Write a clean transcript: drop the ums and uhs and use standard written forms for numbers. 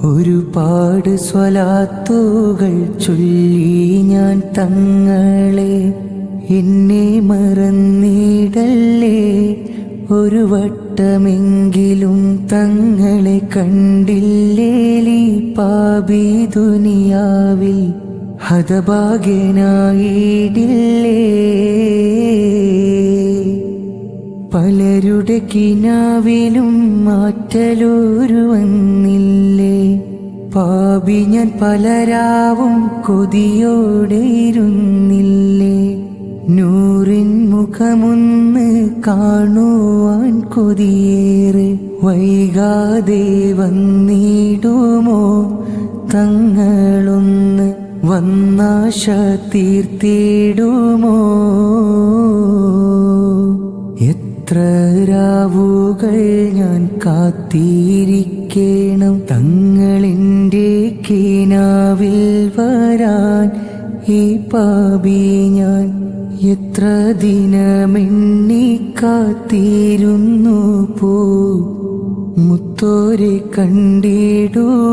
ഒരുപാട് സ്വലാത്തുകൾ ചൊല്ലി ഞാൻ തങ്ങളെ, എന്നെ മറന്നിടല്ലേ. ഒരു വട്ടമെങ്കിലും തങ്ങളെ കണ്ടില്ലേലി പാപി ദുനിയാവിൽ ഹതഭാഗ്യനായിടില്ലേ. പലരുടെ കിനാവിലും മാറ്റലൂരു വന്നില്ലേ. പാപി ഞാൻ പലരാവും കൊതിയോടെ ഇരുന്നില്ലേ. നൂറിൻ മുഖമൊന്ന് കാണുവാൻ കൊതിയേറെ, വൈകാതെ വന്നിടുമോ തങ്ങളൊന്ന് വന്നാശ തീർത്തിടുമോ. എത്ര രാവുകൾ ഞാൻ കാത്തിരിക്കണം തങ്ങളെൻ്റെ കിനാവിൽ വരാൻ. ഈ പാപി ഞാൻ എത്ര ദിനമെണ്ണി കാത്തിരുന്നു പോ മുത്തോരെ കണ്ടിടുവാൻ.